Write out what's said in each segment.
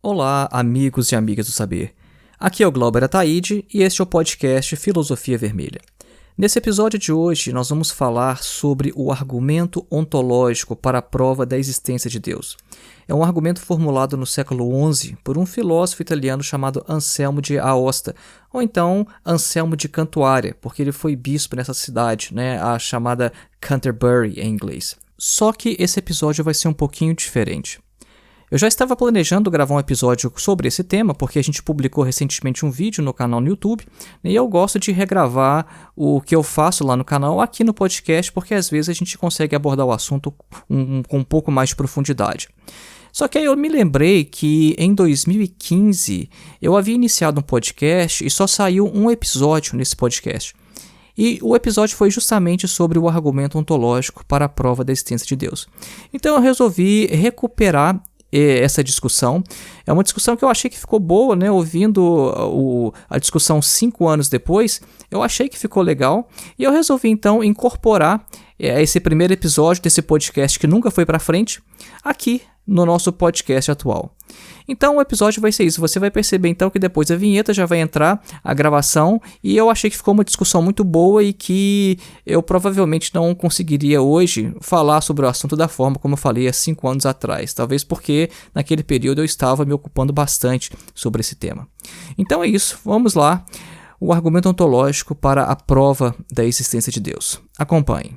Olá, amigos e amigas do saber. Aqui é o Glauber Ataíde e este é o podcast Filosofia Vermelha. Nesse episódio de hoje, nós vamos falar sobre o argumento ontológico para a prova da existência de Deus. É um argumento formulado no século XI por um filósofo italiano chamado Anselmo de Aosta, ou então Anselmo de Cantuária, porque ele foi bispo nessa cidade, a chamada Canterbury em inglês. Só que esse episódio vai ser um pouquinho diferente. Eu já estava planejando gravar um episódio sobre esse tema, porque a gente publicou recentemente um vídeo no canal no YouTube, e eu gosto de regravar o que eu faço lá no canal aqui no podcast, porque às vezes a gente consegue abordar o assunto com um pouco mais de profundidade. Só que aí eu me lembrei que em 2015 eu havia iniciado um podcast e só saiu um episódio nesse podcast. E o episódio foi justamente sobre o argumento ontológico para a prova da existência de Deus. Então eu resolvi recuperar essa discussão. É uma discussão que eu achei que ficou boa, ouvindo a discussão 5 anos depois, eu achei que ficou legal, e eu resolvi então incorporar esse primeiro episódio desse podcast que nunca foi para frente, aqui no nosso podcast atual. Então o episódio vai ser isso, você vai perceber então que depois da vinheta já vai entrar a gravação, e eu achei que ficou uma discussão muito boa e que eu provavelmente não conseguiria hoje falar sobre o assunto da forma como eu falei há 5 anos atrás, talvez porque naquele período eu estava me ocupando bastante sobre esse tema. Então é isso, vamos lá, o argumento ontológico para a prova da existência de Deus. Acompanhe.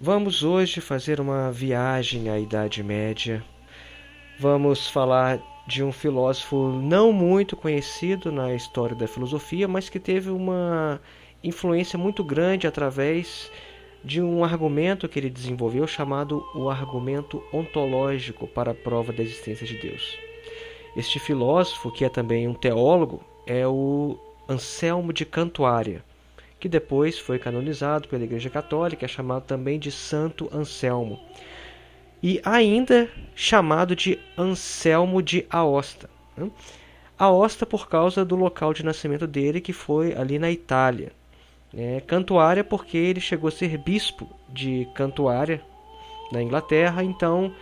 Vamos hoje fazer uma viagem à Idade Média. Vamos falar de um filósofo não muito conhecido na história da filosofia, mas que teve uma influência muito grande através de um argumento que ele desenvolveu chamado o argumento ontológico para a prova da existência de Deus. Este filósofo, que é também um teólogo, é o Anselmo de Cantuária, que depois foi canonizado pela Igreja Católica, é chamado também de Santo Anselmo, e ainda chamado de Anselmo de Aosta. Aosta por causa do local de nascimento dele, que foi ali na Itália. Cantuária porque ele chegou a ser bispo de Cantuária, na Inglaterra, então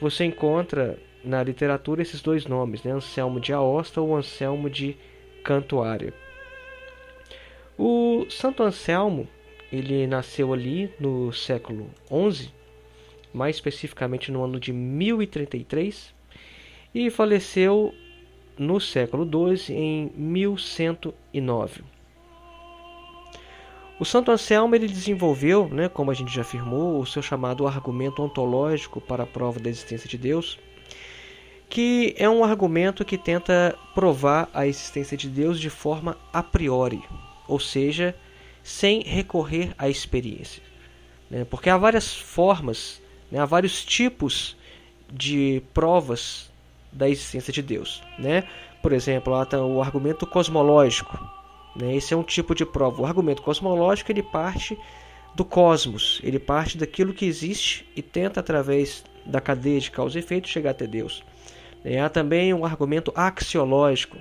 você encontra na literatura esses dois nomes, Anselmo de Aosta ou Anselmo de Cantuária. O Santo Anselmo, ele nasceu ali no século XI, mais especificamente no ano de 1033, e faleceu no século XII, em 1109. O Santo Anselmo ele desenvolveu, como a gente já afirmou, o seu chamado argumento ontológico para a prova da existência de Deus, que é um argumento que tenta provar a existência de Deus de forma a priori, ou seja, sem recorrer à experiência. Porque há várias formas, há vários tipos de provas da existência de Deus. Por exemplo, há o argumento cosmológico. Esse é um tipo de prova. O argumento cosmológico ele parte do cosmos, ele parte daquilo que existe e tenta, através da cadeia de causa e efeito, chegar até Deus. Há também um argumento axiológico,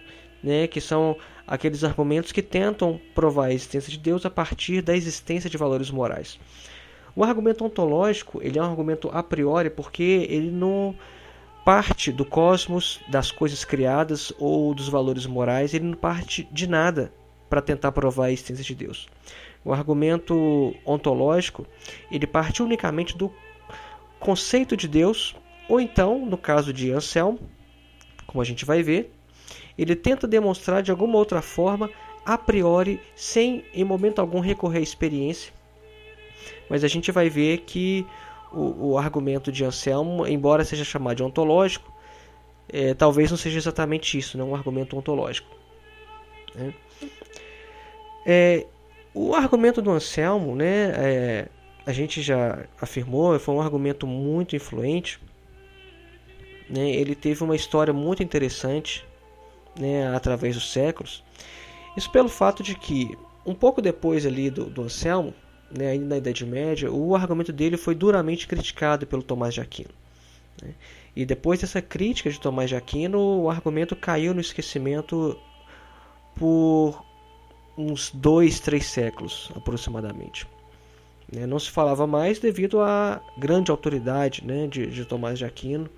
que são aqueles argumentos que tentam provar a existência de Deus a partir da existência de valores morais. O argumento ontológico ele é um argumento a priori porque ele não parte do cosmos, das coisas criadas ou dos valores morais, ele não parte de nada para tentar provar a existência de Deus. O argumento ontológico ele parte unicamente do conceito de Deus, ou então, no caso de Anselmo, como a gente vai ver, ele tenta demonstrar de alguma outra forma, a priori, sem em momento algum recorrer à experiência. Mas a gente vai ver que o argumento de Anselmo, embora seja chamado de ontológico, talvez não seja exatamente isso, um argumento ontológico. O argumento do Anselmo, a gente já afirmou, foi um argumento muito influente. Ele teve uma história muito interessante, através dos séculos. Isso pelo fato de que, um pouco depois ali do Anselmo, ainda na Idade Média, o argumento dele foi duramente criticado pelo Tomás de Aquino. E depois dessa crítica de Tomás de Aquino, o argumento caiu no esquecimento por uns 2, 3 séculos aproximadamente. Não se falava mais devido à grande autoridade, né, de Tomás de Aquino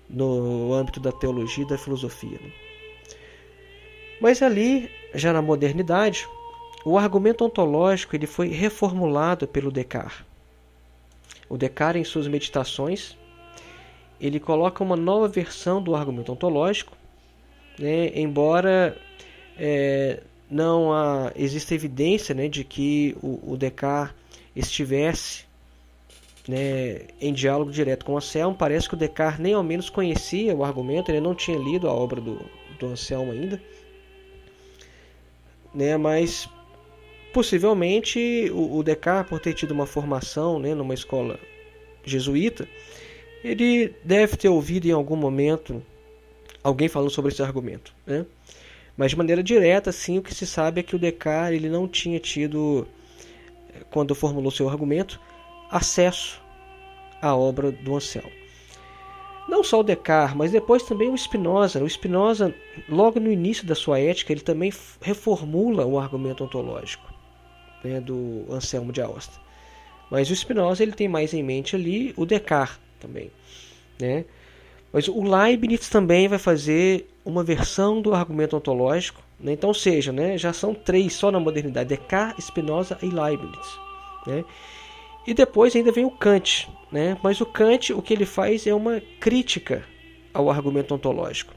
no âmbito da teologia e da filosofia. Mas ali, já na modernidade, o argumento ontológico ele foi reformulado pelo Descartes. O Descartes, em suas meditações, ele coloca uma nova versão do argumento ontológico, né, embora não exista evidência, né, de que o Descartes estivesse, né, em diálogo direto com Anselmo. Parece que o Descartes nem ao menos conhecia o argumento, ele não tinha lido a obra do Anselmo ainda, né, mas possivelmente o Descartes, por ter tido uma formação, né, numa escola jesuíta, ele deve ter ouvido em algum momento alguém falando sobre esse argumento, né? Mas de maneira direta, sim, o que se sabe é que o Descartes ele não tinha tido, quando formulou seu argumento, acesso à obra do Anselmo. Não só o Descartes, mas depois também o Spinoza. O Spinoza, logo no início da sua ética, ele também reformula o argumento ontológico, né, do Anselmo de Aosta. Mas o Spinoza ele tem mais em mente ali o Descartes também, né? Mas o Leibniz também vai fazer uma versão do argumento ontológico, né? Então, ou seja, né, já são 3 só na modernidade: Descartes, Spinoza e Leibniz, né? E depois ainda vem o Kant, né? Mas o Kant, o que ele faz é uma crítica ao argumento ontológico.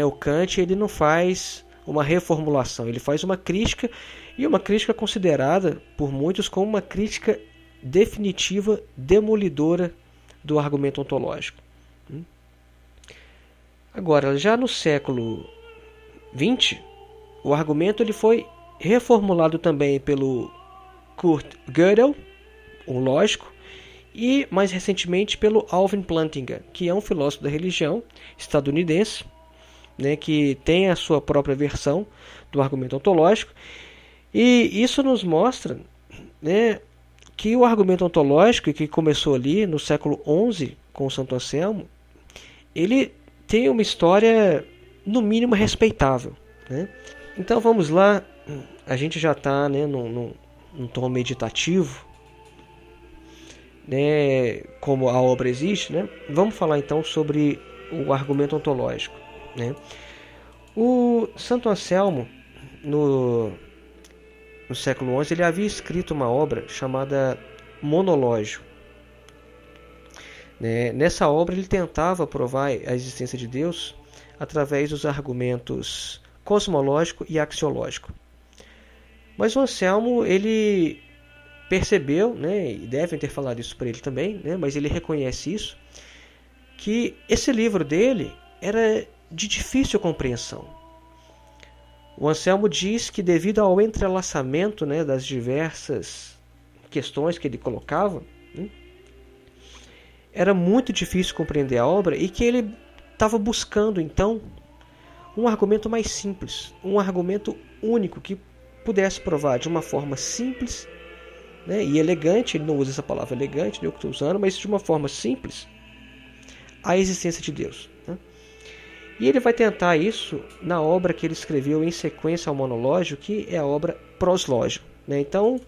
O Kant ele não faz uma reformulação, ele faz uma crítica, e uma crítica considerada por muitos como uma crítica definitiva, demolidora do argumento ontológico. Agora, já no século XX, o argumento ele foi reformulado também pelo Kurt Gödel, um lógico, e mais recentemente pelo Alvin Plantinga, que é um filósofo da religião estadunidense, né, que tem a sua própria versão do argumento ontológico. E isso nos mostra, né, que o argumento ontológico, que começou ali no século XI com o Santo Anselmo, ele tem uma história no mínimo respeitável, né? Então vamos lá, a gente já está, né, num tom meditativo, né, como a obra existe, né? Vamos falar então sobre o argumento ontológico, né? O Santo Anselmo, no século XI, ele havia escrito uma obra chamada Monológio. Nessa obra ele tentava provar a existência de Deus através dos argumentos cosmológico e axiológico. Mas o Anselmo ele percebeu, né, e devem ter falado isso para ele também, né, mas ele reconhece isso, que esse livro dele era de difícil compreensão. O Anselmo diz que devido ao entrelaçamento, né, das diversas questões que ele colocava, né, era muito difícil compreender a obra, e que ele estava buscando então um argumento mais simples, um argumento único que pudesse provar de uma forma simples, né, e elegante. Ele não usa essa palavra elegante, eu que estou usando, mas de uma forma simples, a existência de Deus, né? E ele vai tentar isso na obra que ele escreveu em sequência ao monológio, que é a obra Proslógio, né? Então,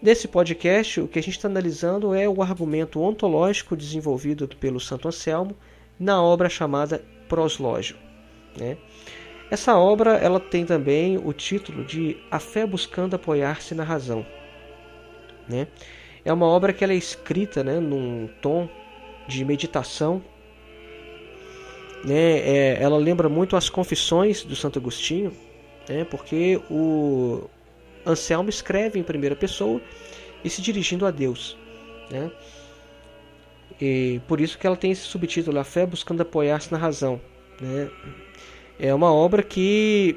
nesse podcast, o que a gente está analisando é o argumento ontológico desenvolvido pelo Santo Anselmo na obra chamada Proslógio, né? Essa obra ela tem também o título de A Fé Buscando Apoiar-se na Razão, né? É uma obra que ela é escrita, né, num tom de meditação, né? Ela lembra muito as Confissões do Santo Agostinho, né, porque o Anselmo escreve em primeira pessoa e se dirigindo a Deus, né? E por isso que ela tem esse subtítulo, A Fé Buscando Apoiar-se na Razão, né? É uma obra que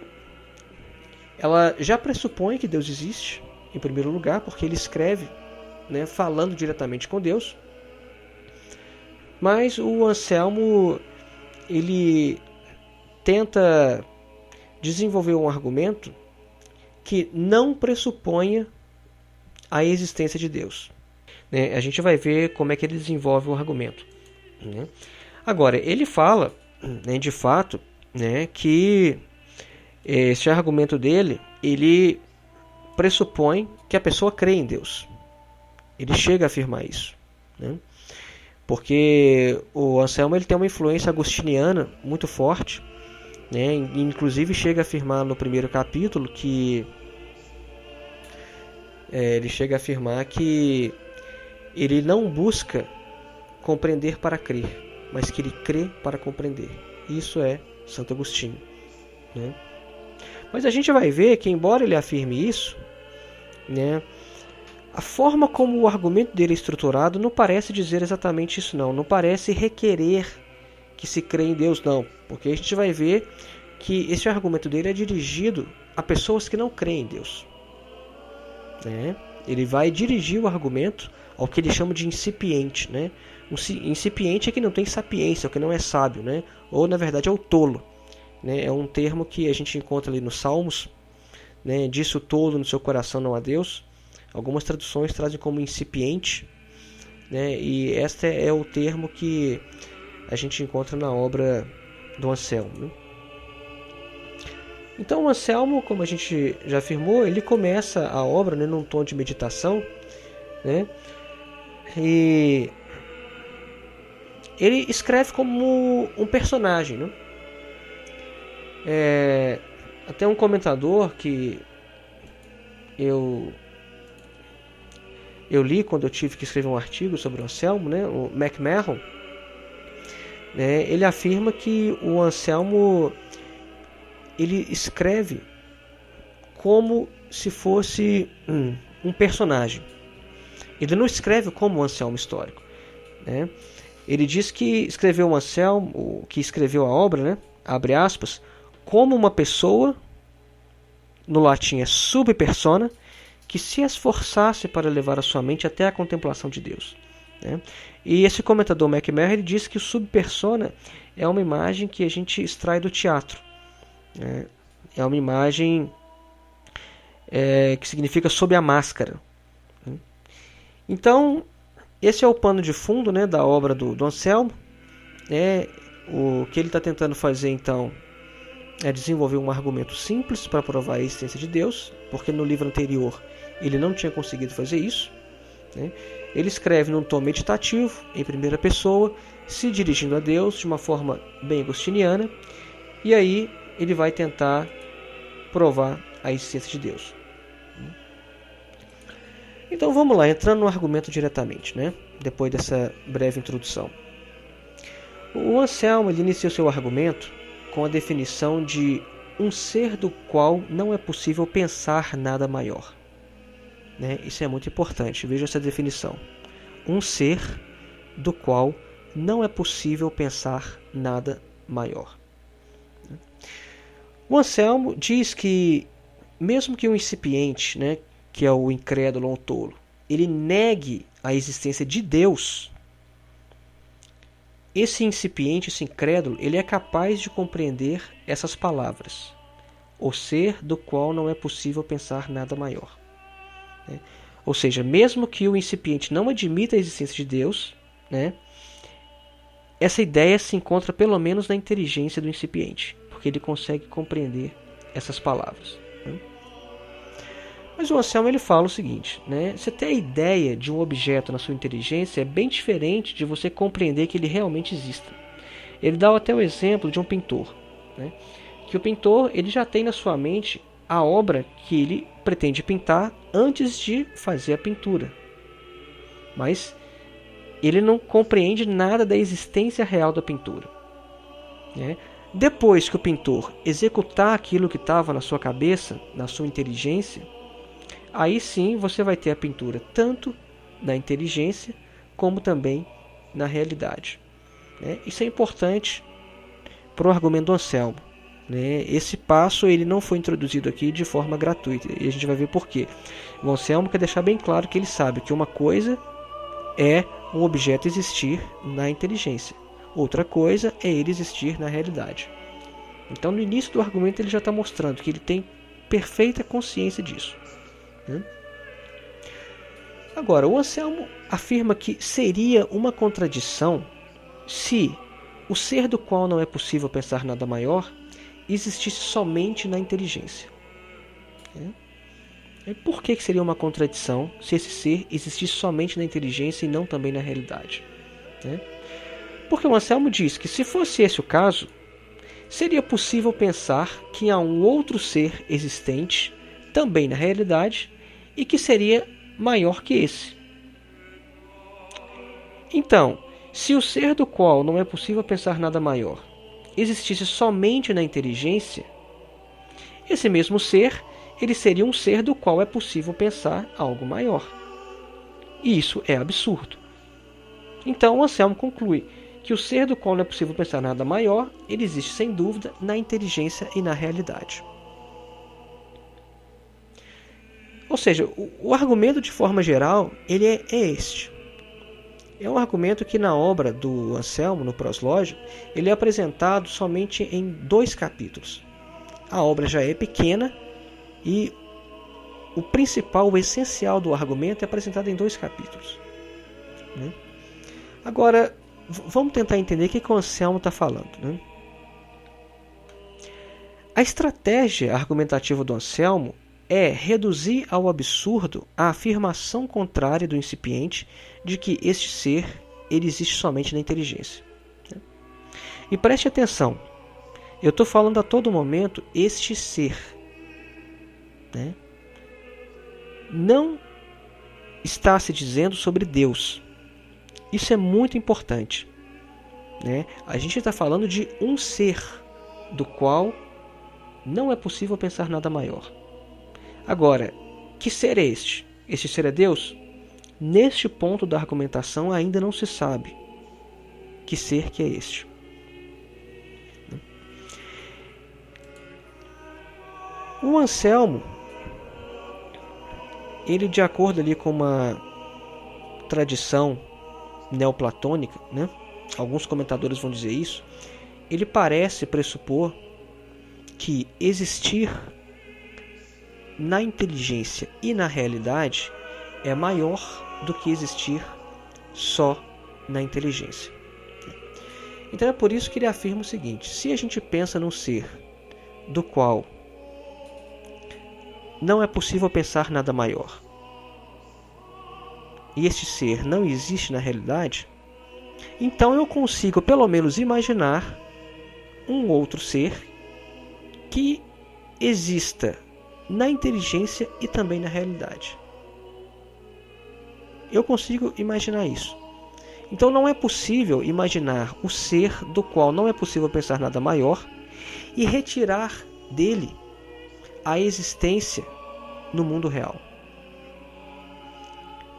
ela já pressupõe que Deus existe, em primeiro lugar, porque ele escreve, né, falando diretamente com Deus. Mas o Anselmo ele tenta desenvolver um argumento que não pressuponha a existência de Deus, né? A gente vai ver como é que ele desenvolve o argumento, né? Agora, ele fala, né, de fato, né, que Esse argumento dele, ele pressupõe que a pessoa crê em Deus. Ele chega a afirmar isso, né? Porque o Anselmo ele tem uma influência agostiniana muito forte, né? Inclusive chega a afirmar no primeiro capítulo que ele não busca compreender para crer, mas que ele crê para compreender. Isso é Santo Agostinho, né? Mas a gente vai ver que, embora ele afirme isso, né, a forma como o argumento dele é estruturado não parece dizer exatamente isso, não parece requerer que se crê em Deus, não, porque a gente vai ver que esse argumento dele é dirigido a pessoas que não creem em Deus, né? Ele vai dirigir o argumento ao que ele chama de incipiente, né? O incipiente é que não tem sapiência, o que não é sábio, né? Ou na verdade é o tolo, né? É um termo que a gente encontra ali nos Salmos, né? Disse o tolo no seu coração não a Deus. Algumas traduções trazem como incipiente, né? E este é o termo que a gente encontra na obra do Anselmo, né? Então o Anselmo, como a gente já afirmou, ele começa a obra, né, num tom de meditação, né? E ele escreve como um personagem, né? Até um comentador que eu li quando eu tive que escrever um artigo sobre o Anselmo, né, o McMahon, né, ele afirma que o Anselmo ele escreve como se fosse um personagem. Ele não escreve como um Anselmo histórico, né? Ele diz que escreveu o Anselmo, que escreveu a obra, né, abre aspas, como uma pessoa, no latim é sub persona, que se esforçasse para levar a sua mente até a contemplação de Deus, né? E esse comentador McMahon ele diz que o sub persona é uma imagem que a gente extrai do teatro, né? É uma imagem que significa sob a máscara, né? Então esse é o pano de fundo, né, da obra do Anselmo, né? O que ele está tentando fazer então é desenvolver um argumento simples para provar a existência de Deus, porque no livro anterior ele não tinha conseguido fazer isso, né? Ele escreve num tom meditativo, em primeira pessoa, se dirigindo a Deus de uma forma bem agostiniana, e aí ele vai tentar provar a existência de Deus. Então vamos lá, entrando no argumento diretamente, né? Depois dessa breve introdução. O Anselmo ele inicia o seu argumento com a definição de um ser do qual não é possível pensar nada maior, né? Isso é muito importante, veja essa definição. Um ser do qual não é possível pensar nada maior. O Anselmo diz que, mesmo que um incipiente, né, que é o incrédulo ou o tolo, ele negue a existência de Deus, esse incipiente, esse incrédulo, ele é capaz de compreender essas palavras: o ser do qual não é possível pensar nada maior, né? Ou seja, mesmo que o incipiente não admita a existência de Deus, né, essa ideia se encontra pelo menos na inteligência do incipiente, porque ele consegue compreender essas palavras, né? Mas o Anselmo ele fala o seguinte, né? Você ter a ideia de um objeto na sua inteligência é bem diferente de você compreender que ele realmente exista. Ele dá até o exemplo de um pintor, né? Que o pintor ele já tem na sua mente a obra que ele pretende pintar antes de fazer a pintura, mas ele não compreende nada da existência real da pintura, né? Depois que o pintor executar aquilo que estava na sua cabeça, na sua inteligência, aí sim você vai ter a pintura tanto na inteligência como também na realidade, né? Isso é importante para o argumento do Anselmo, né? Esse passo ele não foi introduzido aqui de forma gratuita e a gente vai ver por quê. O Anselmo quer deixar bem claro que ele sabe que uma coisa é um objeto existir na inteligência, outra coisa é ele existir na realidade. Então no início do argumento ele já está mostrando que ele tem perfeita consciência disso, né? Agora, o Anselmo afirma que seria uma contradição se o ser do qual não é possível pensar nada maior existisse somente na inteligência. E por que seria uma contradição se esse ser existisse somente na inteligência e não também na realidade? Porque o Anselmo diz que, se fosse esse o caso, seria possível pensar que há um outro ser existente também na realidade e que seria maior que esse. Então, se o ser do qual não é possível pensar nada maior existisse somente na inteligência, esse mesmo ser, ele seria um ser do qual é possível pensar algo maior. E isso é absurdo. Então, o Anselmo conclui que o ser do qual não é possível pensar nada maior, ele existe sem dúvida na inteligência e na realidade. Ou seja, o argumento de forma geral, ele é este. É um argumento que na obra do Anselmo, no Proslógio, ele é apresentado somente em 2 capítulos. A obra já é pequena e o principal, o essencial do argumento é apresentado em 2 capítulos. Agora, vamos tentar entender o que o Anselmo está falando. A estratégia argumentativa do Anselmo é reduzir ao absurdo a afirmação contrária do incipiente de que este ser ele existe somente na inteligência. E preste atenção, eu estou falando a todo momento este ser. Não está se dizendo sobre Deus. Isso é muito importante. A gente está falando de um ser do qual não é possível pensar nada maior. Agora, que ser é este? Este ser é Deus? Neste ponto da argumentação ainda não se sabe que ser que é este. O Anselmo, ele, de acordo ali com uma tradição neoplatônica, alguns comentadores vão dizer isso, ele parece pressupor que existir na inteligência e na realidade é maior do que existir só na inteligência. Então é por isso que ele afirma o seguinte: se a gente pensa num ser do qual não é possível pensar nada maior, e este ser não existe na realidade, então eu consigo pelo menos imaginar um outro ser que exista na inteligência e também na realidade. Eu consigo imaginar isso. Então não é possível imaginar o ser do qual não é possível pensar nada maior e retirar dele a existência no mundo real.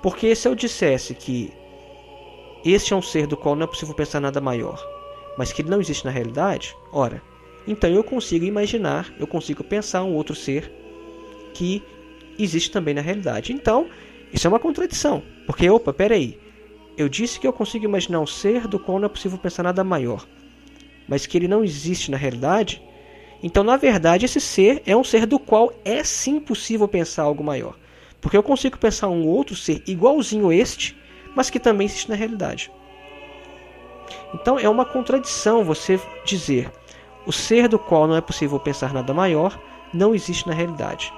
Porque se eu dissesse que este é um ser do qual não é possível pensar nada maior, mas que ele não existe na realidade, ora, então eu consigo imaginar, eu consigo pensar um outro ser que existe também na realidade. Então, isso é uma contradição. Porque, peraí, eu disse que eu consigo imaginar um ser do qual não é possível pensar nada maior, mas que ele não existe na realidade. Então, na verdade, esse ser é um ser do qual é sim possível pensar algo maior. Porque eu consigo pensar um outro ser igualzinho a este, mas que também existe na realidade. Então, é uma contradição você dizer o ser do qual não é possível pensar nada maior não existe na realidade.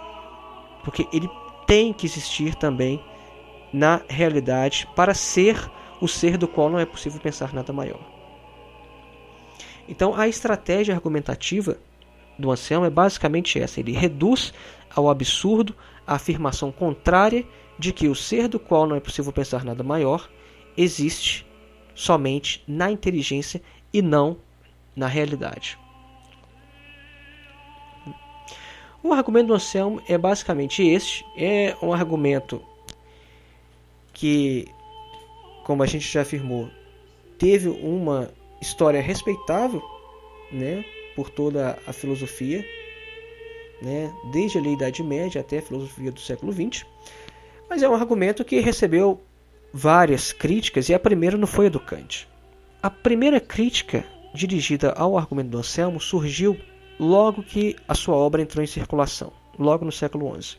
Porque ele tem que existir também na realidade para ser o ser do qual não é possível pensar nada maior. Então, a estratégia argumentativa do Anselmo é basicamente essa. Ele reduz ao absurdo a afirmação contrária de que o ser do qual não é possível pensar nada maior existe somente na inteligência e não na realidade. O argumento do Anselmo é basicamente este. É um argumento que, como a gente já afirmou, teve uma história respeitável, por toda a filosofia, desde a Idade Média até a filosofia do século XX. Mas é um argumento que recebeu várias críticas, e a primeira não foi a do Kant. A primeira crítica dirigida ao argumento do Anselmo surgiu logo que a sua obra entrou em circulação, logo no século XI.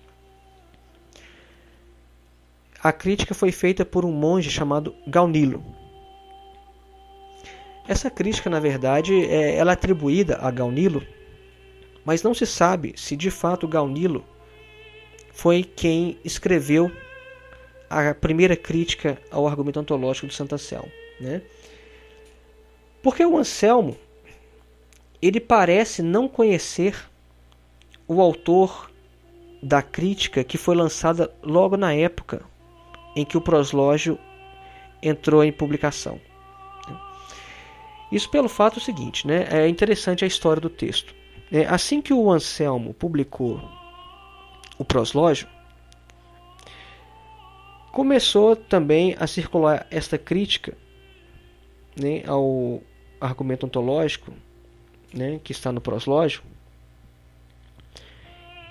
A crítica foi feita por um monge chamado Gaunilo. Essa crítica, na verdade, ela é atribuída a Gaunilo mas não se sabe se de fato Gaunilo foi quem escreveu a primeira crítica ao argumento ontológico do Santo Anselmo, né? Porque o Anselmo, ele parece não conhecer o autor da crítica que foi lançada logo na época em que o proslógio entrou em publicação. Isso pelo fato seguinte, né? É interessante a história do texto. Assim que o Anselmo publicou o proslógio, começou também a circular esta crítica, né, ao argumento ontológico, né, que está no proslógio,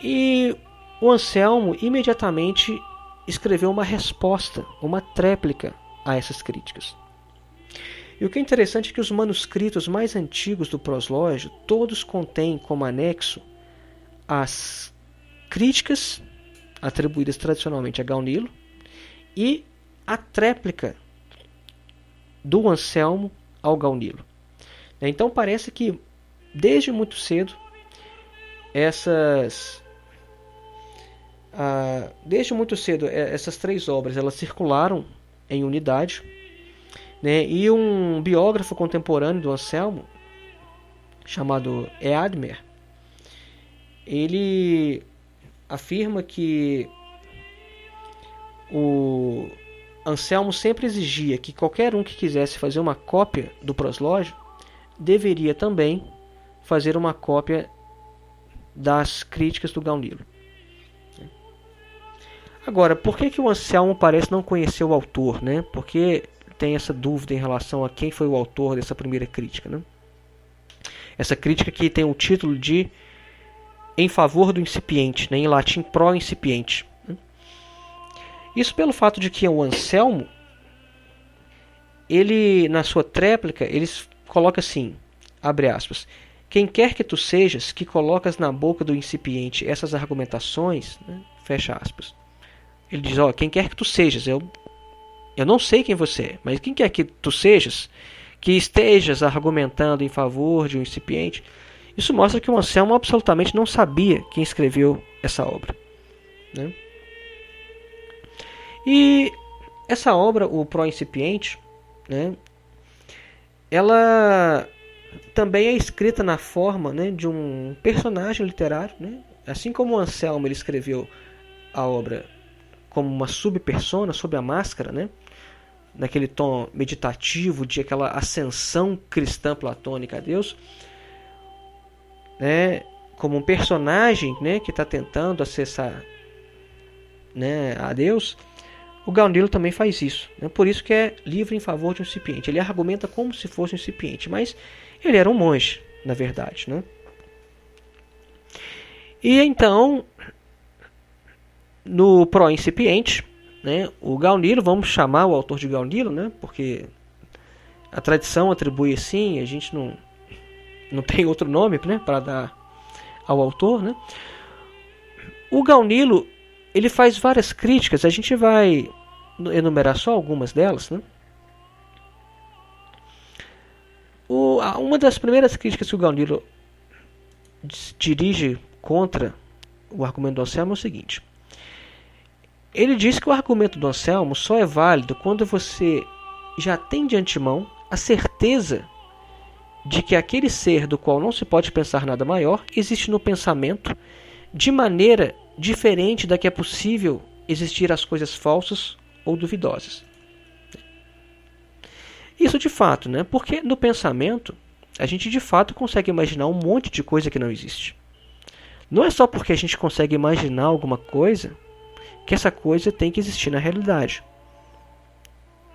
e o Anselmo imediatamente escreveu uma resposta, uma tréplica a essas críticas. E o que é interessante é que os manuscritos mais antigos do proslógio todos contêm como anexo as críticas atribuídas tradicionalmente a Gaunilo e a tréplica do Anselmo ao Gaunilo. Então parece que desde muito cedo essas três obras elas circularam em unidade, né? E um biógrafo contemporâneo do Anselmo, chamado Eadmer, ele afirma que o Anselmo sempre exigia que qualquer um que quisesse fazer uma cópia do proslógio deveria também fazer uma cópia das críticas do Gaunilo. Agora, por que o Anselmo parece não conhecer o autor, né? Porque tem essa dúvida em relação a quem foi o autor dessa primeira crítica, né? Essa crítica que tem o título de Em Favor do Incipiente, né? Em latim Pro Incipiente. Isso pelo fato de que o Anselmo, ele na sua tréplica, ele coloca assim, abre aspas, quem quer que tu sejas, que colocas na boca do incipiente essas argumentações, né? Fecha aspas. Ele diz, quem quer que tu sejas, eu não sei quem você é, mas quem quer que tu sejas, que estejas argumentando em favor de um incipiente, isso mostra que o Anselmo absolutamente não sabia quem escreveu essa obra, né? E essa obra, o Pro Incipiente, né, ela também é escrita na forma, né, de um personagem literário, né? Assim como o Anselmo ele escreveu a obra como uma subpersona, sob a máscara, né, naquele tom meditativo de aquela ascensão cristã platônica a Deus, né, como um personagem, né, que está tentando acessar, né, a Deus. O Gaunilo também faz isso, né? Por isso que é livro em favor de um incipiente. Ele argumenta como se fosse um incipiente, mas ele era um monge, na verdade, né? E então, no Pro Incipiente, né, o Gaunilo, vamos chamar o autor de Gaunilo, né, porque a tradição atribui assim, a gente não tem outro nome, né, para dar ao autor, né? O Gaunilo, ele faz várias críticas, a gente vai enumerar só algumas delas, né? Uma das primeiras críticas que o Gaunilo dirige contra o argumento do Anselmo é o seguinte. Ele diz que o argumento do Anselmo só é válido quando você já tem de antemão a certeza de que aquele ser do qual não se pode pensar nada maior existe no pensamento de maneira diferente da que é possível existir as coisas falsas ou duvidosas. Isso de fato, né? Porque no pensamento a gente de fato consegue imaginar um monte de coisa que não existe. Não é só porque a gente consegue imaginar alguma coisa que essa coisa tem que existir na realidade,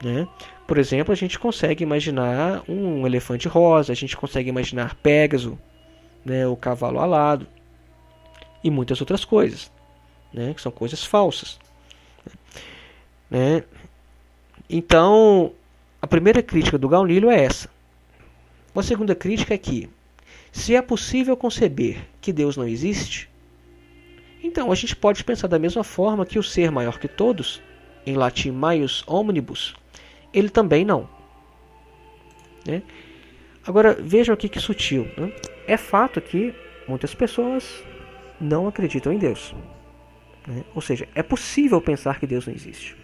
né? Por exemplo, a gente consegue imaginar um elefante rosa, a gente consegue imaginar Pégaso, né, o cavalo alado e muitas outras coisas, né, que são coisas falsas, né? Então, a primeira crítica do Gaunilo é essa. Uma segunda crítica é que, se é possível conceber que Deus não existe, então a gente pode pensar da mesma forma que o ser maior que todos, em latim maius omnibus, ele também não, né? Agora vejam aqui que sutil, né? É fato que muitas pessoas não acreditam em Deus, né? Ou seja, é possível pensar que Deus não existe.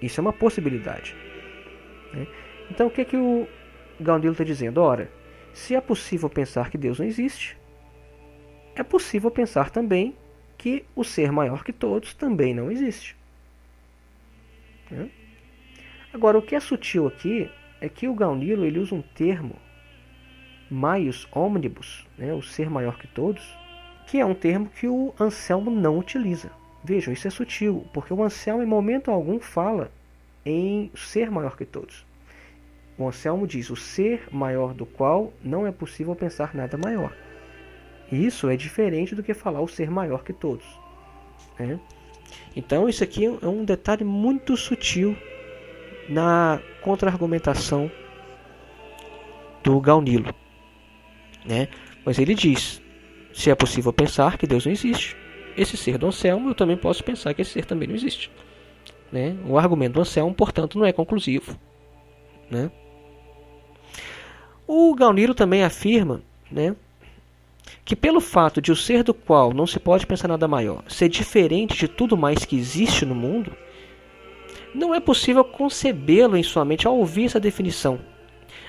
Isso é uma possibilidade, né? Então o que o Gaunilo está dizendo? Ora, se é possível pensar que Deus não existe, é possível pensar também que o ser maior que todos também não existe, né? Agora, o que é sutil aqui é que o Gaunilo ele usa um termo, maius omnibus, né, o ser maior que todos, que é um termo que o Anselmo não utiliza. Vejam, isso é sutil, porque o Anselmo em momento algum fala em ser maior que todos. O Anselmo diz o ser maior do qual não é possível pensar nada maior. Isso é diferente do que falar o ser maior que todos, né? Então isso aqui é um detalhe muito sutil na contra-argumentação do Gaunilo, né? Mas ele diz, se é possível pensar que Deus não existe, esse ser do Anselmo, eu também posso pensar que esse ser também não existe, né? O argumento do Anselmo, portanto, não é conclusivo, né? O Gaunilo também afirma, né, que pelo fato de o ser do qual não se pode pensar nada maior ser diferente de tudo mais que existe no mundo, não é possível concebê-lo em sua mente ao ouvir essa definição.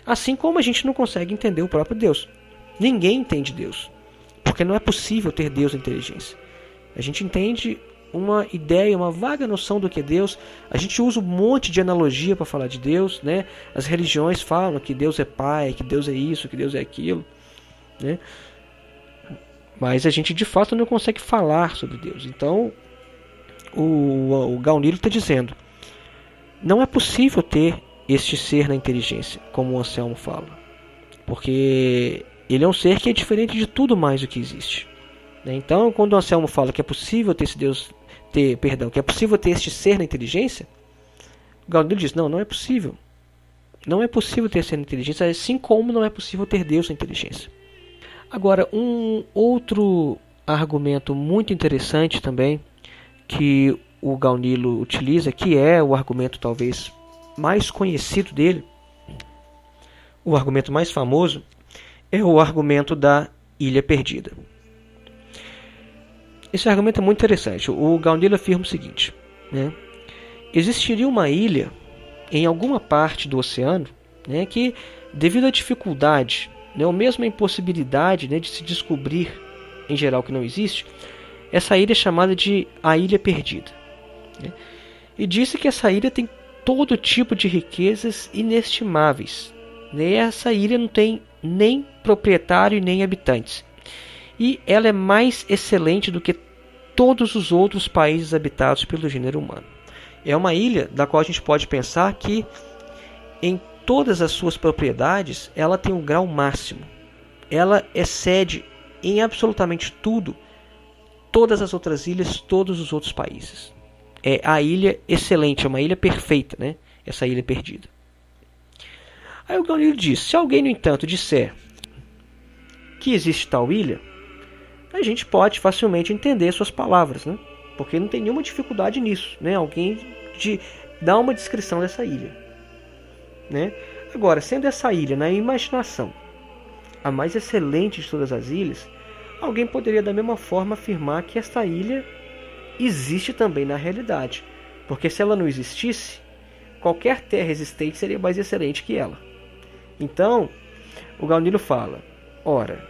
Assim como a gente não consegue entender o próprio Deus. Ninguém entende Deus, porque não é possível ter Deus na inteligência. A gente entende uma ideia, uma vaga noção do que é Deus. A gente usa um monte de analogia para falar de Deus, né? As religiões falam que Deus é Pai, que Deus é isso, que Deus é aquilo, né? Mas a gente de fato não consegue falar sobre Deus. Então o Gaunilo está dizendo, não é possível ter este ser na inteligência, como o Anselmo fala, porque ele é um ser que é diferente de tudo mais do que existe, né? Então quando o Anselmo fala que é possível ter esse Deus, que é possível ter este ser na inteligência, o Gaunilo diz, não é possível. Não é possível ter ser na inteligência, assim como não é possível ter Deus na inteligência. Agora, um outro argumento muito interessante também que o Gaunilo utiliza, que é o argumento talvez mais conhecido dele, o argumento mais famoso, é o argumento da ilha perdida. Esse argumento é muito interessante. O Gaunilo afirma o seguinte, né? Existiria uma ilha em alguma parte do oceano, né, que, devido à dificuldade, né, ou mesmo a impossibilidade, né, de se descobrir em geral que não existe, essa ilha é chamada de a Ilha Perdida, né? E disse que essa ilha tem todo tipo de riquezas inestimáveis, né? Essa ilha não tem nem proprietário nem habitantes, e ela é mais excelente do que todos os outros países habitados pelo gênero humano. É uma ilha da qual a gente pode pensar que em todas as suas propriedades ela tem um grau máximo. Ela excede em absolutamente tudo todas as outras ilhas, todos os outros países. É a ilha excelente, é uma ilha perfeita, né? Essa ilha perdida. Aí o Gaunilo diz, se alguém, no entanto, disser que existe tal ilha, a gente pode facilmente entender suas palavras, né? Porque não tem nenhuma dificuldade nisso, né? Alguém dá uma descrição dessa ilha, né? Agora, sendo essa ilha, na imaginação, a mais excelente de todas as ilhas, alguém poderia da mesma forma afirmar que esta ilha existe também na realidade, porque se ela não existisse, qualquer terra existente seria mais excelente que ela. Então, o Gaunilo fala, ora,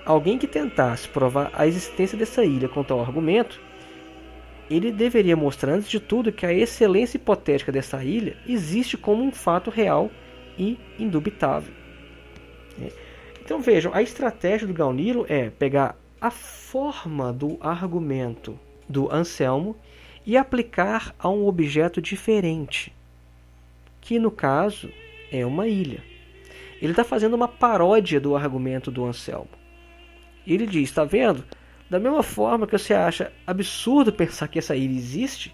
alguém que tentasse provar a existência dessa ilha com tal argumento, ele deveria mostrar antes de tudo que a excelência hipotética dessa ilha existe como um fato real e indubitável. Então vejam, a estratégia do Gaunilo é pegar a forma do argumento do Anselmo e aplicar a um objeto diferente, que no caso é uma ilha. Ele está fazendo uma paródia do argumento do Anselmo. E ele diz, está vendo? Da mesma forma que você acha absurdo pensar que essa ilha existe,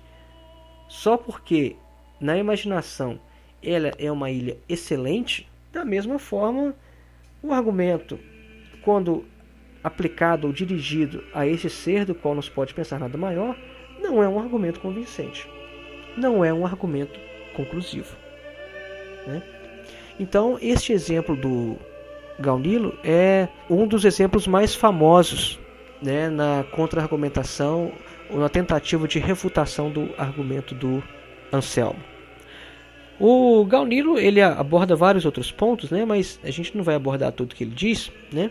só porque na imaginação ela é uma ilha excelente, da mesma forma o argumento, quando aplicado ou dirigido a esse ser do qual não se pode pensar nada maior, não é um argumento convincente, não é um argumento conclusivo, né? Então este exemplo Gaunilo é um dos exemplos mais famosos, né, na contra-argumentação ou na tentativa de refutação do argumento do Anselmo. O Gaunilo ele aborda vários outros pontos, né, mas a gente não vai abordar tudo que ele diz, né?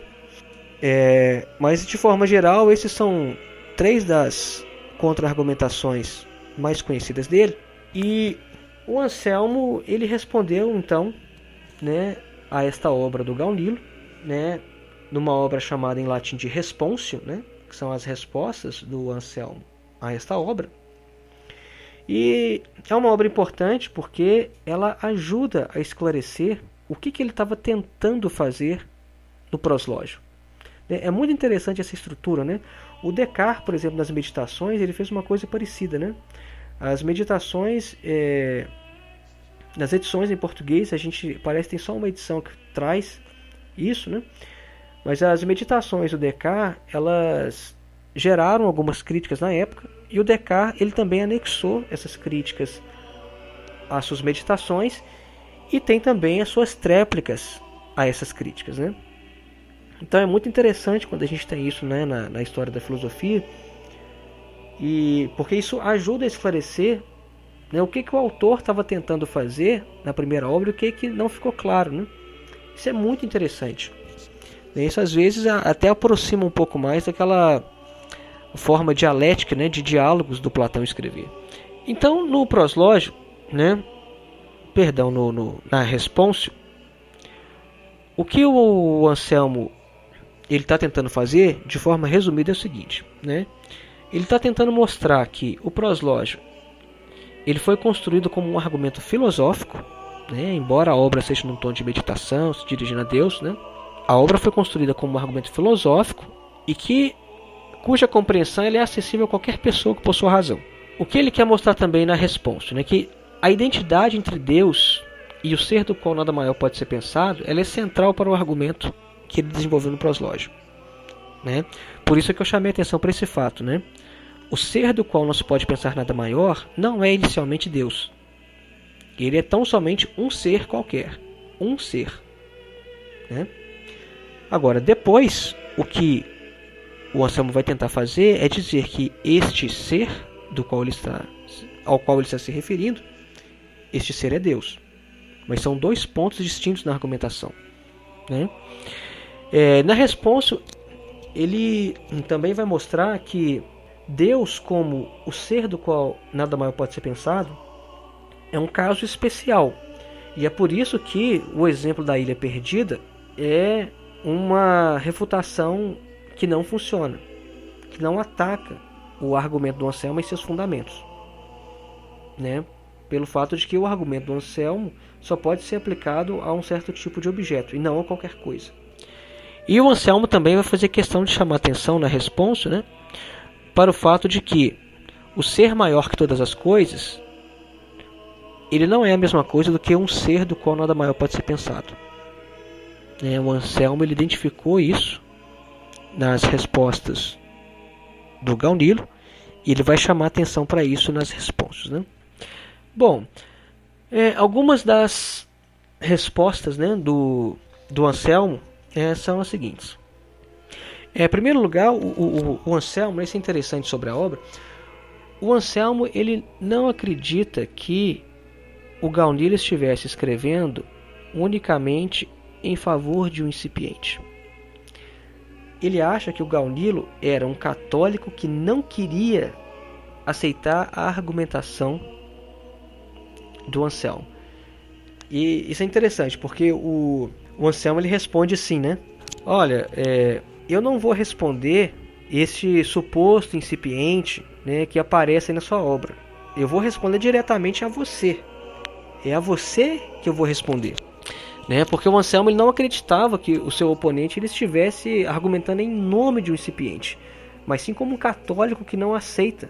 Mas de forma geral, esses são 3 das contra-argumentações mais conhecidas dele. E o Anselmo ele respondeu então, né, a esta obra do Gaunilo, né, numa obra chamada em latim de Responsio, né, que são as respostas do Anselmo a esta obra. E é uma obra importante porque ela ajuda a esclarecer o que ele estava tentando fazer no proslógio. É muito interessante essa estrutura, né? O Descartes, por exemplo, nas meditações, ele fez uma coisa parecida, né? As meditações, nas edições em português, a gente parece que tem só uma edição que traz isso, né? Mas as meditações do Descartes, elas geraram algumas críticas na época, e o Descartes ele também anexou essas críticas às suas meditações e tem também as suas tréplicas a essas críticas, né? Então é muito interessante quando a gente tem isso, né, na história da filosofia, e porque isso ajuda a esclarecer, né, o que o autor estava tentando fazer na primeira obra e o que não ficou claro, né? Isso é muito interessante. Isso às vezes até aproxima um pouco mais daquela forma dialética, né, de diálogos do Platão escrever. Então no proslógio, né, na Responsio, o que o Anselmo ele está tentando fazer, de forma resumida, é o seguinte, né? Ele está tentando mostrar que o proslógio ele foi construído como um argumento filosófico, né? Embora a obra seja num tom de meditação, se dirigindo a Deus, né? A obra foi construída como um argumento filosófico e cuja compreensão é acessível a qualquer pessoa que possua razão. O que ele quer mostrar também na Responsa, né? Que a identidade entre Deus e o ser do qual nada maior pode ser pensado, ela é central para o argumento que ele desenvolveu no proslógio, né? Por isso é que eu chamei a atenção para esse fato, né? O ser do qual não se pode pensar nada maior não é inicialmente Deus. Ele é tão somente um ser qualquer, um ser, né? Agora, depois, o que o Anselmo vai tentar fazer é dizer que este ser ao qual ele está se referindo, este ser é Deus. Mas são 2 pontos distintos na argumentação, né? Na Responsa, ele também vai mostrar que Deus, como o ser do qual nada maior pode ser pensado, é um caso especial. E é por isso que o exemplo da ilha perdida é uma refutação que não funciona, que não ataca o argumento do Anselmo em seus fundamentos, né? Pelo fato de que o argumento do Anselmo só pode ser aplicado a um certo tipo de objeto e não a qualquer coisa. E o Anselmo também vai fazer questão de chamar atenção na Responsa, né, para o fato de que o ser maior que todas as coisas, ele não é a mesma coisa do que um ser do qual nada maior pode ser pensado. O Anselmo ele identificou isso nas respostas do Gaunilo e ele vai chamar atenção para isso nas Responsas, né? Bom, algumas das respostas, né, do Anselmo são as seguintes. Em primeiro lugar, o Anselmo, isso é interessante sobre a obra, o Anselmo ele não acredita que o Gaunilo estivesse escrevendo unicamente em favor de um incipiente. Ele acha que o Gaunilo era um católico que não queria aceitar a argumentação do Anselmo. E isso é interessante, porque o Anselmo ele responde assim, né? Olha, eu não vou responder este suposto incipiente, né, que aparece aí na sua obra. Eu vou responder diretamente a você. É a você que eu vou responder, né? Porque o Anselmo ele não acreditava que o seu oponente ele estivesse argumentando em nome de um incipiente, mas sim como um católico que não aceita,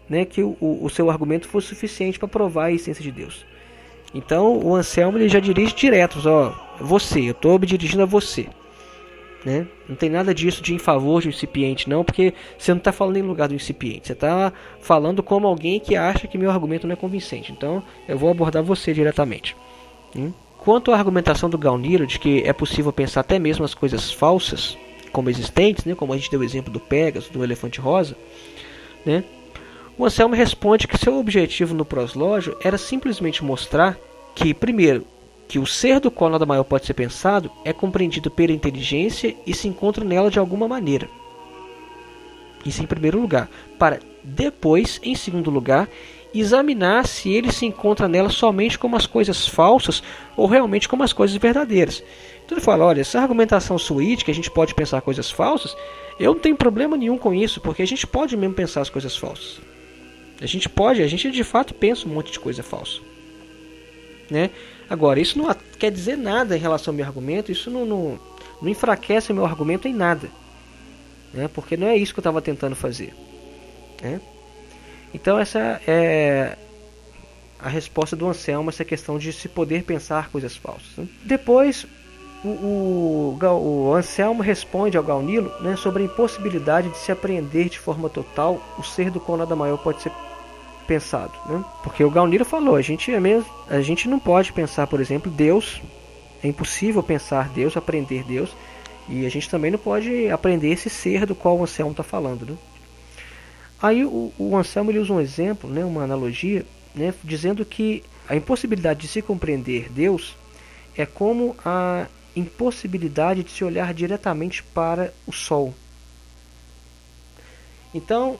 né, que o seu argumento fosse suficiente para provar a essência de Deus. Então o Anselmo ele já dirige direto, eu estou me dirigindo a você, né? Não tem nada disso de em favor de um incipiente, não, porque você não está falando em lugar do incipiente, você está falando como alguém que acha que meu argumento não é convincente. Então eu vou abordar você diretamente, quanto à argumentação do Gaunilo de que é possível pensar até mesmo as coisas falsas como existentes, né, como a gente deu o exemplo do Pégaso, do elefante rosa, né, o Anselmo responde que seu objetivo no proslógio era simplesmente mostrar que, primeiro, que o ser do qual nada maior pode ser pensado é compreendido pela inteligência e se encontra nela de alguma maneira. Isso em primeiro lugar. Para depois, em segundo lugar, examinar se ele se encontra nela somente como as coisas falsas ou realmente como as coisas verdadeiras. Então ele fala, olha, essa argumentação suíte, que a gente pode pensar coisas falsas, eu não tenho problema nenhum com isso, porque a gente pode mesmo pensar as coisas falsas. A gente de fato pensa um monte de coisa falsa. Né? Agora, isso não quer dizer nada em relação ao meu argumento, isso não enfraquece o meu argumento em nada. Né? Porque não é isso que eu estava tentando fazer. Né? Então essa é a resposta do Anselmo, essa questão de se poder pensar coisas falsas. Né? Depois, o Anselmo responde ao Gaunilo, né, sobre a impossibilidade de se apreender de forma total o ser do qual nada maior pode ser pensado. Né? Porque o Gaunilo falou, a gente não pode pensar, por exemplo, Deus, é impossível pensar Deus, aprender Deus, e a gente também não pode aprender esse ser do qual o Anselmo está falando. Né? Aí o Anselmo ele usa um exemplo, né, uma analogia, né, dizendo que a impossibilidade de se compreender Deus é como a impossibilidade de se olhar diretamente para o Sol. Então,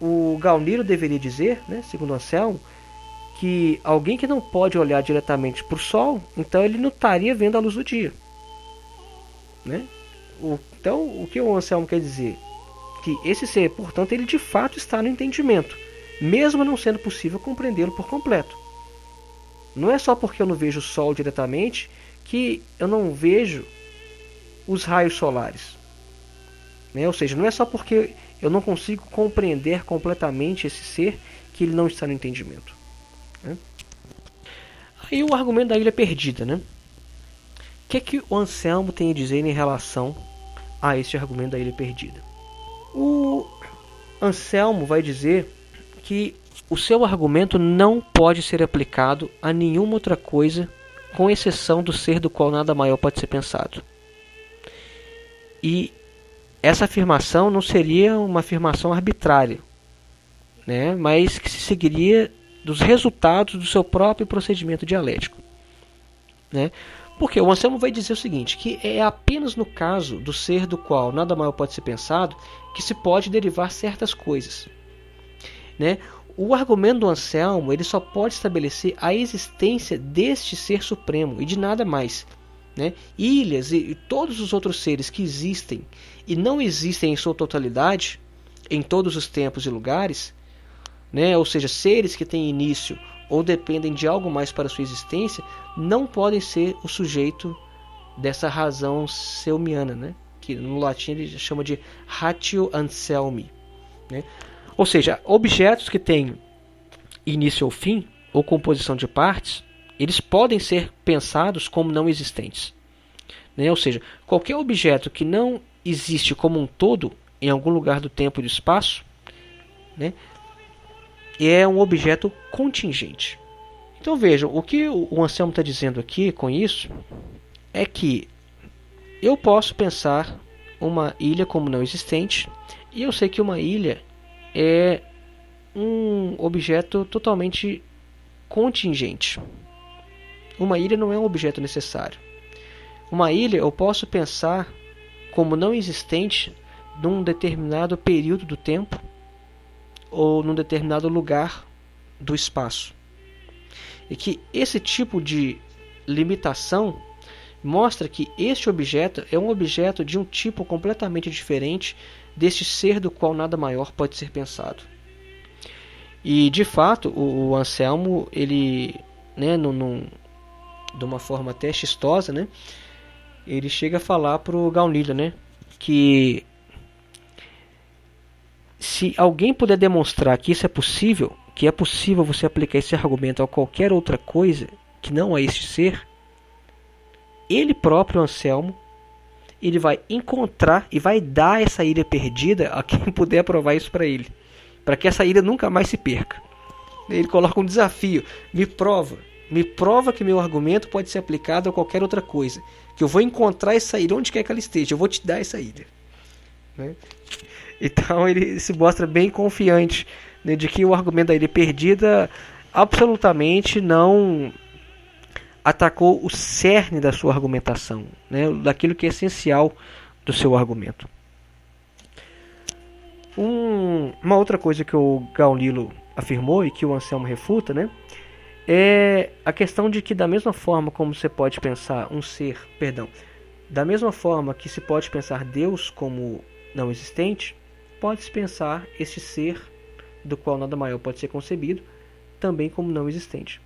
o Gaunilo deveria dizer, né, segundo o Anselmo, que alguém que não pode olhar diretamente para o Sol, então ele não estaria vendo a luz do dia. Né? Então, o que o Anselmo quer dizer? Que esse ser, portanto, ele de fato está no entendimento, mesmo não sendo possível compreendê-lo por completo. Não é só porque eu não vejo o Sol diretamente que eu não vejo os raios solares. Né? Ou seja, não é só porque eu não consigo compreender completamente esse ser que ele não está no entendimento. Né? Aí o argumento da ilha perdida. Né? O que o Anselmo tem a dizer em relação a esse argumento da ilha perdida? O Anselmo vai dizer que o seu argumento não pode ser aplicado a nenhuma outra coisa, com exceção do ser do qual nada maior pode ser pensado. E essa afirmação não seria uma afirmação arbitrária, né, mas que se seguiria dos resultados do seu próprio procedimento dialético. Né? Porque o Anselmo vai dizer o seguinte, que é apenas no caso do ser do qual nada maior pode ser pensado que se pode derivar certas coisas. Né? O argumento do Anselmo ele só pode estabelecer a existência deste ser supremo e de nada mais. Né? Ilhas e todos os outros seres que existem e não existem em sua totalidade, em todos os tempos e lugares, né? Ou seja, seres que têm início ou dependem de algo mais para sua existência, não podem ser o sujeito dessa razão selmiana, né? Que no latim ele chama de ratio Anselmi. Né? Ou seja, objetos que têm início ou fim, ou composição de partes, eles podem ser pensados como não existentes. Né? Ou seja, qualquer objeto que não existe como um todo, em algum lugar do tempo e do espaço, né, é um objeto contingente. Então vejam, o que o Anselmo está dizendo aqui com isso é que eu posso pensar uma ilha como não existente, e eu sei que uma ilha é um objeto totalmente contingente. Uma ilha não é um objeto necessário. Uma ilha eu posso pensar como não existente num determinado período do tempo ou num determinado lugar do espaço. E que esse tipo de limitação mostra que este objeto é um objeto de um tipo completamente diferente deste ser do qual nada maior pode ser pensado. E de fato o Anselmo, ele, né, de uma forma até chistosa, né, ele chega a falar para o Gaunilo, né, que se alguém puder demonstrar que isso é possível, que é possível você aplicar esse argumento a qualquer outra coisa que não a este ser, ele próprio, Anselmo, ele vai encontrar e vai dar essa ilha perdida a quem puder provar isso para ele, para que essa ilha nunca mais se perca. Ele coloca um desafio, me prova Me prova que meu argumento pode ser aplicado a qualquer outra coisa. Que eu vou encontrar essa ilha onde quer que ela esteja. Eu vou te dar essa ilha. Né? Então ele se mostra bem confiante, né, de que o argumento da ilha perdida absolutamente não atacou o cerne da sua argumentação, né, daquilo que é essencial do seu argumento. Uma outra coisa que o Gaunilo afirmou e que o Anselmo refuta, né, é a questão de que da mesma forma como você pode pensar da mesma forma que se pode pensar Deus como não existente, pode-se pensar este ser do qual nada maior pode ser concebido também como não existente.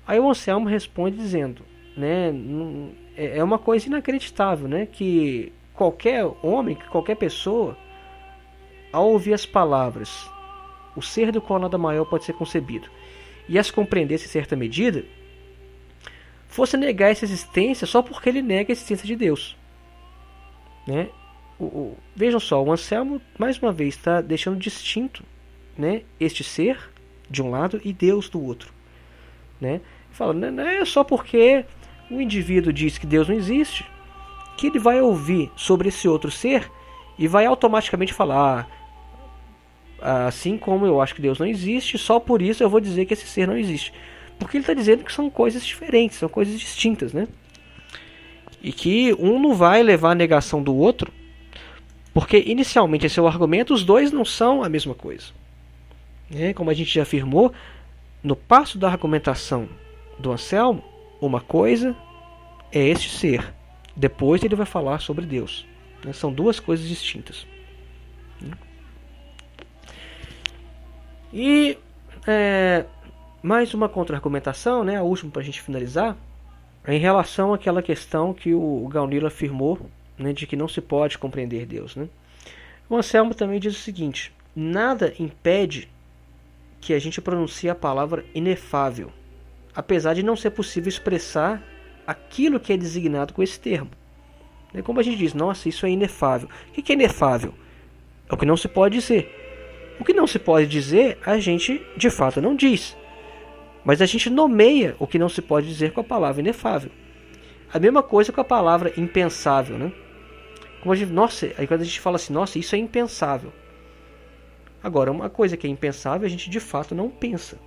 Aí o Anselmo responde dizendo, né, é uma coisa inacreditável, né, que qualquer homem, que qualquer pessoa, ao ouvir as palavras, o ser do qual nada maior pode ser concebido, e as compreendesse em certa medida, fosse negar essa existência só porque ele nega a existência de Deus. Né? Vejam só, o Anselmo mais uma vez está deixando distinto, né, este ser de um lado e Deus do outro. Né? Fala, não é só porque o indivíduo diz que Deus não existe que ele vai ouvir sobre esse outro ser e vai automaticamente falar, assim como eu acho que Deus não existe, só por isso eu vou dizer que esse ser não existe. Porque ele está dizendo que são coisas diferentes, são coisas distintas, né? E que um não vai levar a negação do outro, porque inicialmente esse é o argumento, os dois não são a mesma coisa. Como a gente já afirmou, no passo da argumentação do Anselmo, uma coisa é este ser. Depois ele vai falar sobre Deus. São duas coisas distintas. E mais uma contra-argumentação, né, a última para a gente finalizar, em relação àquela questão que o Gaunilo afirmou, né, de que não se pode compreender Deus. Né? O Anselmo também diz o seguinte: nada impede que a gente pronuncie a palavra inefável, apesar de não ser possível expressar aquilo que é designado com esse termo. Como a gente diz, nossa, isso é inefável. O que é inefável? É o que não se pode dizer. O que não se pode dizer, a gente de fato não diz. Mas a gente nomeia o que não se pode dizer com a palavra inefável. A mesma coisa com a palavra impensável. Né? Como a gente, nossa, aí quando a gente fala assim, nossa, isso é impensável. Agora, uma coisa que é impensável, a gente de fato não pensa.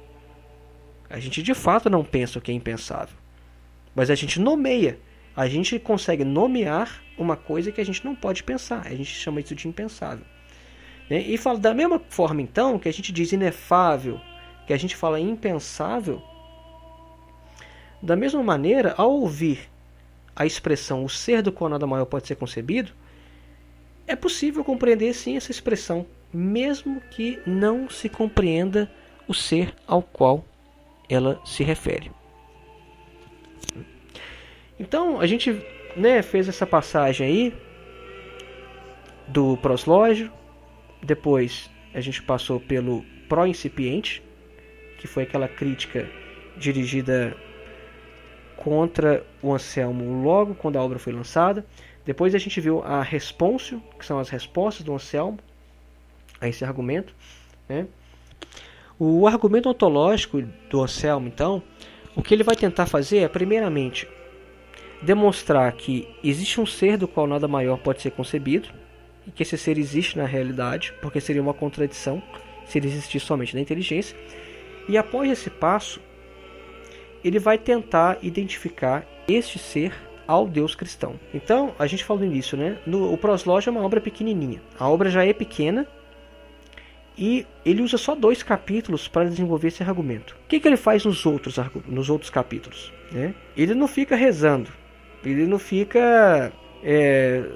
A gente de fato não pensa o que é impensável. Mas a gente nomeia. A gente consegue nomear uma coisa que a gente não pode pensar. A gente chama isso de impensável. E fala da mesma forma, então, que a gente diz inefável, que a gente fala impensável, da mesma maneira, ao ouvir a expressão o ser do qual nada maior pode ser concebido, é possível compreender sim essa expressão, mesmo que não se compreenda o ser ao qual ela se refere. Então a gente, né, fez essa passagem aí do proslógio, depois a gente passou pelo pró-incipiente, que foi aquela crítica dirigida contra o Anselmo logo quando a obra foi lançada. Depois a gente viu a responsio, que são as respostas do Anselmo a esse argumento. Né? O argumento ontológico do Anselmo, então, o que ele vai tentar fazer é, primeiramente, demonstrar que existe um ser do qual nada maior pode ser concebido, e que esse ser existe na realidade, porque seria uma contradição se ele existisse somente na inteligência. E após esse passo, ele vai tentar identificar este ser ao Deus cristão. Então, a gente falou no início, né? O proslógio é uma obra pequenininha. A obra já é pequena e ele usa só 2 capítulos para desenvolver esse argumento. O que ele faz nos outros capítulos? Né? Ele não fica rezando, ele não fica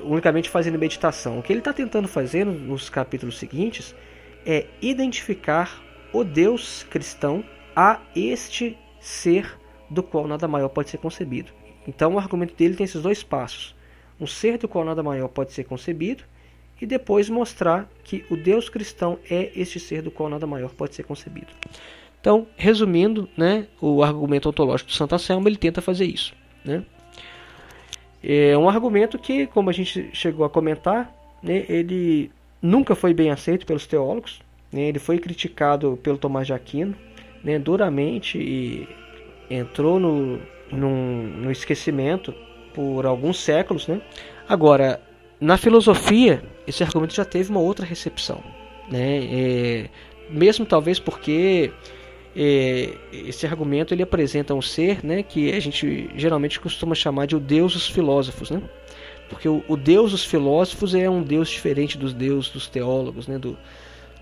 unicamente fazendo meditação. O que ele está tentando fazer nos capítulos seguintes é identificar o Deus cristão a este ser do qual nada maior pode ser concebido. Então o argumento dele tem esses 2 passos. Um ser do qual nada maior pode ser concebido e depois mostrar que o Deus cristão é este ser do qual nada maior pode ser concebido. Então, resumindo, né, o argumento ontológico do Santo Anselmo, ele tenta fazer isso. Né? É um argumento que, como a gente chegou a comentar, né, ele nunca foi bem aceito pelos teólogos. Né? Ele foi criticado pelo Tomás de Aquino, né, duramente, e entrou no esquecimento por alguns séculos, né? Agora, na filosofia, esse argumento já teve uma outra recepção, né? Mesmo talvez porque esse argumento ele apresenta um ser, né, que a gente geralmente costuma chamar de o Deus dos filósofos, né? Porque o Deus dos filósofos é um Deus diferente dos deuses dos teólogos, né? Do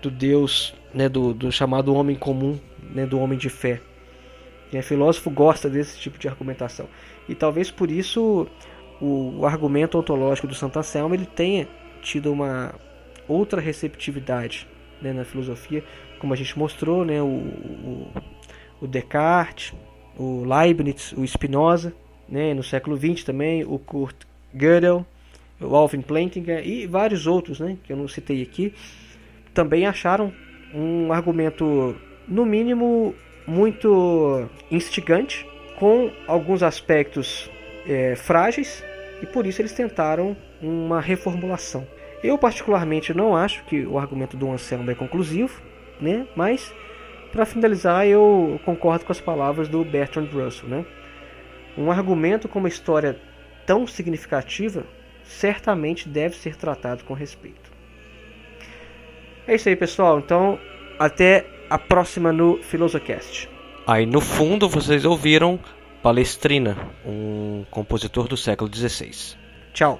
Deus, né, do chamado homem comum, né, do homem de fé. E o filósofo gosta desse tipo de argumentação. E talvez por isso o argumento ontológico do Santo Anselmo ele tenha tido uma outra receptividade, né, na filosofia, como a gente mostrou, né, o Descartes, o Leibniz, o Spinoza, né, no século XX também, o Kurt Gödel, o Alvin Plantinga e vários outros, né, que eu não citei aqui, também acharam um argumento, no mínimo, muito instigante, com alguns aspectos frágeis, e por isso eles tentaram uma reformulação. Eu particularmente não acho que o argumento do Anselmo é conclusivo, né? Mas para finalizar eu concordo com as palavras do Bertrand Russell, né? Um argumento com uma história tão significativa certamente deve ser tratado com respeito. É isso aí, pessoal. Então, até a próxima no Filosocast. Aí no fundo vocês ouviram Palestrina, um compositor do século XVI. Tchau.